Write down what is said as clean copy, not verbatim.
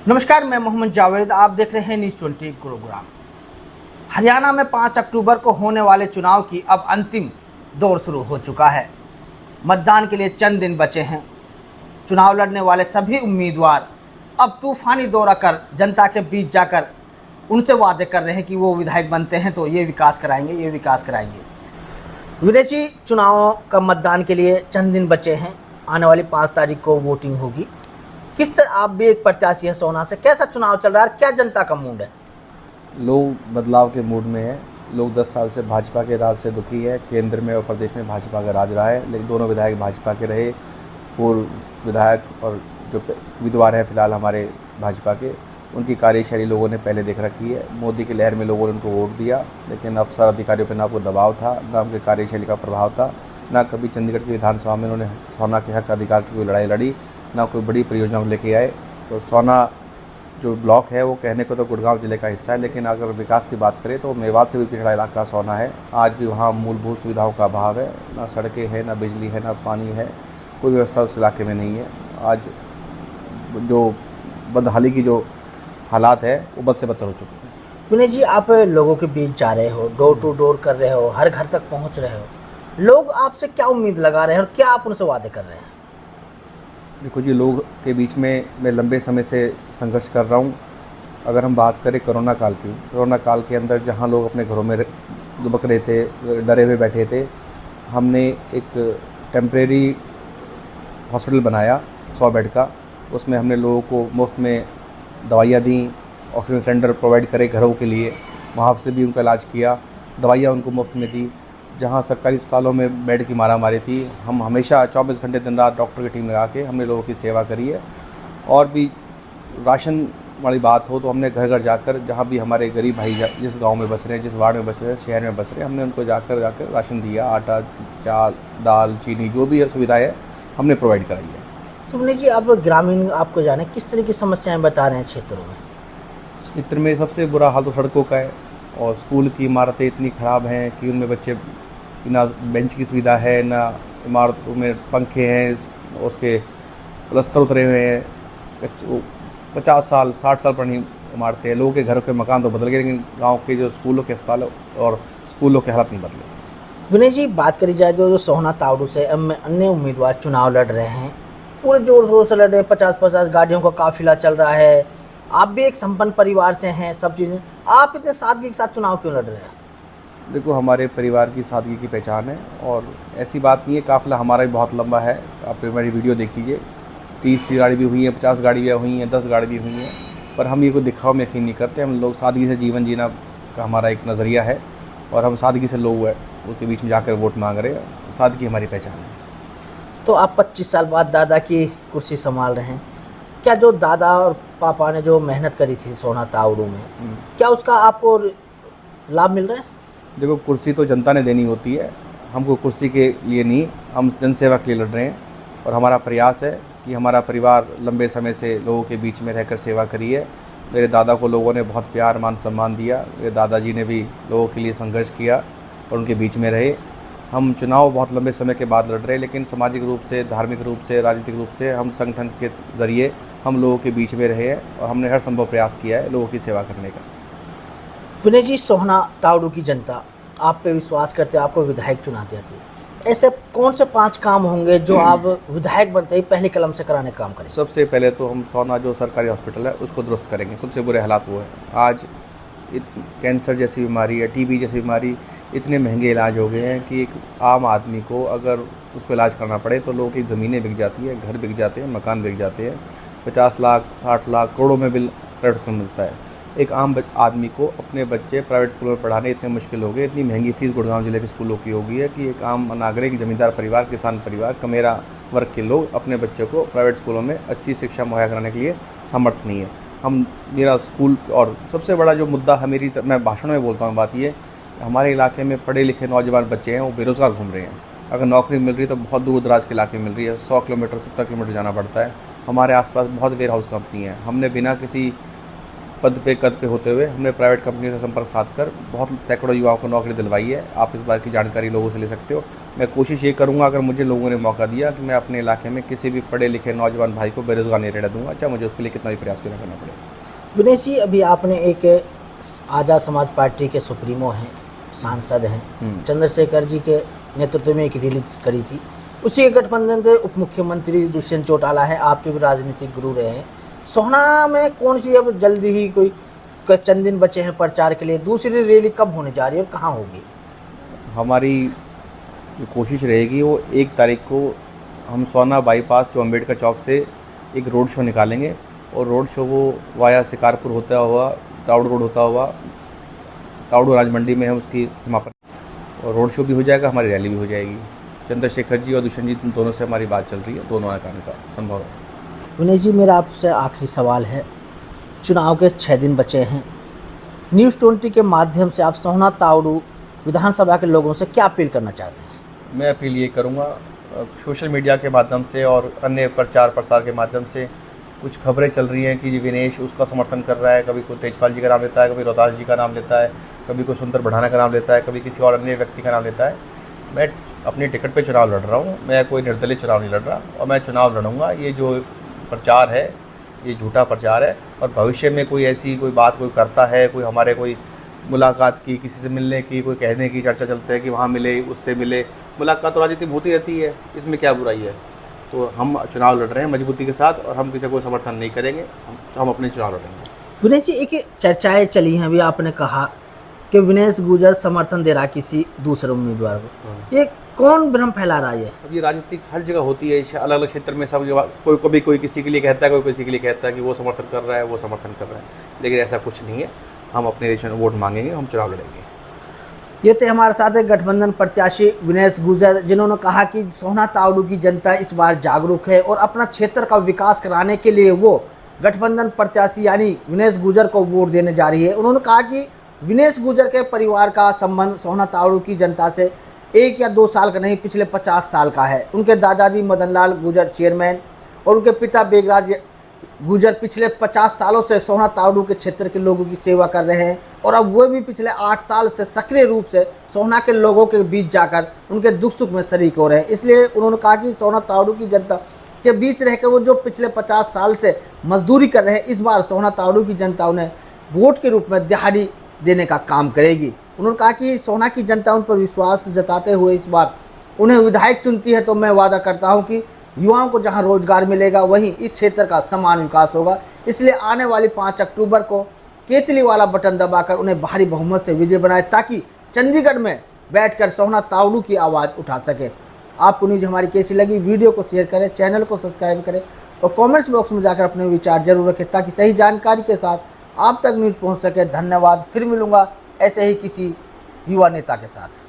नमस्कार, मैं मोहम्मद जावेद। आप देख रहे हैं न्यूज़ 20 गुरुग्राम। हरियाणा में 5 अक्टूबर को होने वाले चुनाव की अब अंतिम दौर शुरू हो चुका है। मतदान के लिए चंद दिन बचे हैं। चुनाव लड़ने वाले सभी उम्मीदवार अब तूफानी दौरा कर जनता के बीच जाकर उनसे वादे कर रहे हैं कि वो विधायक बनते हैं तो ये विकास कराएंगे, ये विकास कराएंगे। विदेशी चुनावों का मतदान के लिए चंद दिन बचे हैं। आने वाली 5 तारीख को वोटिंग होगी। किस तरह आप भी एक प्रत्याशी हैं सोहना से, कैसा चुनाव चल रहा है, क्या जनता का मूड है? लोग बदलाव के मूड में हैं। लोग 10 साल से भाजपा के राज से दुखी है। केंद्र में और प्रदेश में भाजपा का राज रहा है, लेकिन दोनों विधायक भाजपा के रहे। पूर्व विधायक और जो उम्मीदवार हैं फिलहाल हमारे भाजपा के, उनकी कार्यशैली लोगों ने पहले देख रखी है। मोदी की लहर में लोगों ने उनको वोट दिया, लेकिन अफसर अधिकारियों पर ना कोई दबाव था, ना उनके कार्यशैली का प्रभाव था, ना कभी चंडीगढ़ की विधानसभा में उन्होंने सोना के हक अधिकार की कोई लड़ाई लड़ी, ना कोई बड़ी परियोजना लेके आए। तो सोना जो ब्लॉक है वो कहने को तो गुड़गांव जिले का हिस्सा है, लेकिन अगर विकास की बात करें तो मेवात से भी पिछड़ा इलाका सोना है। आज भी वहाँ मूलभूत सुविधाओं का अभाव है, ना सड़कें हैं, ना बिजली है, ना पानी है, कोई व्यवस्था उस इलाके में नहीं है। आज जो बदहाली की जो हालात है वो बद से बदतर हो चुके हैं। विनय जी, आप लोगों के बीच जा रहे हो, डोर टू डोर कर रहे हो, हर घर तक पहुंच रहे हो। लोग आपसे क्या उम्मीद लगा रहे हैं और क्या आप उनसे वादे कर रहे हैं? देखो जी, लोग के बीच में मैं लंबे समय से संघर्ष कर रहा हूँ। अगर हम बात करें कोरोना काल की, कोरोना काल के अंदर जहाँ लोग अपने घरों में दुबक रहे थे, डरे हुए बैठे थे, हमने एक टेम्परेरी हॉस्पिटल बनाया 100 बेड का। उसमें हमने लोगों को मुफ्त में दवाइयाँ दी, ऑक्सीजन सिलेंडर प्रोवाइड करे घरों के लिए, वहाँ से भी उनका इलाज किया, दवाइयाँ उनको मुफ्त में दी। जहाँ सरकारी अस्पतालों में बेड की मारामारी थी, हम हमेशा 24 घंटे दिन रात डॉक्टर की टीम लगा के हमने लोगों की सेवा करी है। और भी राशन वाली बात हो तो हमने घर घर जाकर, जहाँ भी हमारे गरीब भाई जिस गांव में बस रहे हैं, जिस वार्ड में बस रहे हैं, शहर में बस रहे हैं, हमने उनको जाकर राशन दिया। आटा, चाल, दाल, चीनी, जो भी सुविधाएँ है हमने प्रोवाइड कराई है। तो विनय जी, आप ग्रामीण, आपको जाने किस तरह की समस्याएं बता रहे हैं क्षेत्रों में? क्षेत्र में सबसे बुरा हाल तो सड़कों का है, और स्कूल की इमारतें इतनी ख़राब हैं कि उनमें बच्चे, ना बेंच की सुविधा है, ना इमारतों में पंखे हैं, उसके प्लस्तर उतरे हुए हैं। 50 साल 60 साल पुरानी इमारतें हैं। लोगों के घरों के मकान तो बदल गए, लेकिन गांव के जो स्कूलों के अस्पताल और स्कूलों के हालात नहीं बदले। विनय जी, बात करी जाए तो जो सोहना तावड़ू से अन्य उम्मीदवार चुनाव लड़ रहे हैं, पूरे जोर शोर से लड़ रहे हैं। 50-50 गाड़ियों का काफिला चल रहा है। आप भी एक संपन्न परिवार से हैं, सब चीज़ें, आप इतने सादगी के साथ चुनाव क्यों लड़ रहे हैं? देखो, हमारे परिवार की सादगी की पहचान है, और ऐसी बात नहीं है, काफ़िला हमारा भी बहुत लंबा है। आप मेरी वीडियो देखिए, 30 गाड़ी भी हुई है, 50 गाड़ी भी हुई हैं, 10 गाड़ी भी हुई हैं, पर हम ये कोई दिखावा में यकीन नहीं करते। हम लोग सादगी से जीवन जीना का हमारा एक नज़रिया है, और हम सादगी से लोग हैं उसके बीच में जाकर वोट मांग रहे हैं। सादगी हमारी पहचान है। तो आप 25 साल बाद दादा की कुर्सी संभाल रहे हैं। क्या जो दादा और पापा ने जो मेहनत करी थी सोहना तावड़ू में, क्या उसका आपको लाभ मिल रहा है? देखो, कुर्सी तो जनता ने देनी होती है, हमको कुर्सी के लिए नहीं, हम जनसेवा के लिए लड़ रहे हैं। और हमारा प्रयास है कि हमारा परिवार लंबे समय से लोगों के बीच में रहकर सेवा करी है। मेरे दादा को लोगों ने बहुत प्यार, मान, सम्मान दिया। मेरे दादाजी ने भी लोगों के लिए संघर्ष किया और उनके बीच में रहे। हम चुनाव बहुत लंबे समय के बाद लड़ रहे हैं, लेकिन सामाजिक रूप से, धार्मिक रूप से, राजनीतिक रूप से हम संगठन के ज़रिए हम लोगों के बीच में रहे हैं, और हमने हर संभव प्रयास किया है लोगों की सेवा करने का। विनय जी, सोहना तावड़ू की जनता आप पे विश्वास करते, आपको विधायक चुना देती, ऐसे कौन से 5 काम होंगे जो आप विधायक बनते ही पहले कलम से कराने का काम करेंगे? सबसे पहले तो हम सोहना जो सरकारी हॉस्पिटल है उसको दुरुस्त करेंगे। सबसे बुरे हालात वो है। आज कैंसर जैसी बीमारी है, टीबी जैसी बीमारी, इतने महंगे इलाज हो गए हैं कि एक आम आदमी को अगर उसको इलाज करना पड़े तो लोगों की ज़मीनें बिक जाती है, घर बिक जाते हैं, मकान बिक जाते हैं। 50 लाख, 60 लाख, करोड़ों में बिल प्राइवेट से मिलता है। एक आम आदमी को अपने बच्चे प्राइवेट स्कूलों में पढ़ाने इतने मुश्किल हो गए, इतनी महंगी फ़ीस गुड़गांव जिले के स्कूलों की हो गई है कि एक आम नागरिक, ज़मींदार परिवार, किसान परिवार, कमेरा वर्ग के लोग अपने बच्चों को प्राइवेट स्कूलों में अच्छी शिक्षा मुहैया कराने के लिए समर्थ नहीं है। मेरा स्कूल, और सबसे बड़ा जो मुद्दा है, मैं भाषण में बोलता हूँ, बात ये, हमारे इलाके में पढ़े लिखे नौजवान बच्चे हैं, वो बेरोज़गार घूम रहे हैं। अगर नौकरी मिल रही है तो बहुत दूर दराज के इलाके में मिल रही है, 100 किलोमीटर, 70 किलोमीटर जाना पड़ता है। हमारे आसपास बहुत वेयर हाउस कंपनी है। हमने बिना किसी कद पे होते हुए हमने प्राइवेट कंपनी से संपर्क साध कर बहुत सैकड़ों युवाओं को नौकरी दिलवाई है। आप इस बार की जानकारी लोगों से ले सकते हो। मैं कोशिश ये करूँगा, अगर मुझे लोगों ने मौका दिया, कि मैं अपने इलाके में किसी भी पढ़े लिखे नौजवान भाई को बेरोज़गार नहीं रहने दूँगा, चाहे मुझे उसके लिए कितना भी प्रयास क्यों ना करना पड़े। विनेश जी, अभी आपने एक आज़ाद समाज पार्टी के सुप्रीमो हैं, सांसद हैं, चंद्रशेखर जी के नेतृत्व में एक रैली करी थी। उसी के गठबंधन से उप मुख्यमंत्री दुष्यंत चौटाला है, आपके भी राजनीतिक गुरु रहे हैं। सोहना में कौन सी अब जल्दी ही कोई चंद दिन बचे हैं प्रचार के लिए, दूसरी रैली कब होने जा रही है और कहाँ होगी? हमारी जो कोशिश रहेगी वो 1 तारीख को हम सोहना बाईपास जो अम्बेडकर चौक से एक रोड शो निकालेंगे, और रोड शो वो वाया शिकारपुर होता हुआ ताउड़ रोड होता हुआ ताउड़ अनाज मंडी में है उसकी समापन, और रोड शो भी हो जाएगा, हमारी रैली भी हो जाएगी। चंद्रशेखर जी और दुष्यंत जी दोनों से हमारी बात चल रही है, दोनों आने का संभव है। विनेश जी, मेरा आपसे आखिरी सवाल है, चुनाव के 6 दिन बचे हैं, न्यूज़ 20 के माध्यम से आप सोहना ताउड़ू विधानसभा के लोगों से क्या अपील करना चाहते हैं? मैं अपील ये करूँगा, सोशल मीडिया के माध्यम से और अन्य प्रचार प्रसार के माध्यम से कुछ खबरें चल रही हैं कि विनेश उसका समर्थन कर रहा है, कभी कोई तेजपाल जी का नाम लेता है, कभी रोहतास जी का नाम लेता है, कभी कोई सुंदर बढ़ाना का नाम लेता है, कभी किसी और अन्य व्यक्ति का नाम लेता है। मैं अपनी टिकट पे चुनाव लड़ रहा हूँ, मैं कोई निर्दलीय चुनाव नहीं लड़ रहा, और मैं चुनाव लड़ूंगा। ये जो प्रचार है ये झूठा प्रचार है, और भविष्य में कोई ऐसी कोई बात कोई करता है, कोई हमारे कोई मुलाकात की, किसी से मिलने की, कोई कहने की चर्चा चलते है कि वहाँ मिले, उससे मिले, मुलाकात तो राजनीति में होती रहती है, इसमें क्या बुराई है। तो हम चुनाव लड़ रहे हैं मजबूती के साथ, और हम किसी को समर्थन नहीं करेंगे, हम अपने चुनाव लड़ेंगे। विनेश जी, एक चर्चाएं चली हैं, अभी आपने कहा कि विनेश गुजर समर्थन दे रहा किसी दूसरे उम्मीदवार को, ये कौन भ्रम फैला रहा है? अब ये राजनीति हर जगह होती है, अलग अलग क्षेत्र में सब जगह, कोई कभी कोई किसी के लिए कहता है, कोई किसी के लिए कहता है कि वो समर्थन कर रहा है, वो समर्थन कर रहा है, लेकिन ऐसा कुछ नहीं है। हम अपने वोट मांगेंगे, हम चुनाव लड़ेंगे। ये थे हमारे साथ एक गठबंधन प्रत्याशी विनेश गुजर, जिन्होंने कहा कि सोहना ताउड़ू की जनता इस बार जागरूक है और अपना क्षेत्र का विकास कराने के लिए वो गठबंधन प्रत्याशी यानी विनेश गुजर को वोट देने जा रही है। उन्होंने कहा कि विनेश गुजर के परिवार का संबंध सोहना ताउड़ू की जनता से 1 या 2 साल का नहीं, पिछले 50 साल का है। उनके दादाजी मदन लाल गुजर चेयरमैन और उनके पिता बेगराज गुजर पिछले 50 सालों से सोहना ताउड़ू के क्षेत्र के लोगों की सेवा कर रहे हैं, और अब वो भी पिछले 8 साल से सक्रिय रूप से सोहना के लोगों के बीच जाकर उनके दुख सुख में शरीक हो रहे हैं। इसलिए उन्होंने कहा कि सोहना ताउड़ू की जनता के बीच रहकर वो जो पिछले 50 साल से मजदूरी कर रहे हैं, इस बार सोहना ताउड़ू की जनता उन्हें वोट के रूप में दिहाड़ी देने का काम करेगी। उन्होंने कहा कि सोहना की जनता उन पर विश्वास जताते हुए इस बार उन्हें विधायक चुनती है, तो मैं वादा करता हूं कि युवाओं को जहां रोजगार मिलेगा वहीं इस क्षेत्र का समान विकास होगा। इसलिए आने वाली 5 अक्टूबर को केतली वाला बटन दबाकर उन्हें भारी बहुमत से विजय बनाए, ताकि चंडीगढ़ में बैठकर सोहना ताउड़ू की आवाज़ उठा सके। आपको न्यूज़ हमारी कैसी लगी, वीडियो को शेयर करें, चैनल को सब्सक्राइब करें और कमेंट्स बॉक्स में जाकर अपने विचार जरूर रखें, ताकि सही जानकारी के साथ आप तक न्यूज़ पहुंच सके। धन्यवाद। फिर मिलूंगा ऐसे ही किसी युवा नेता के साथ।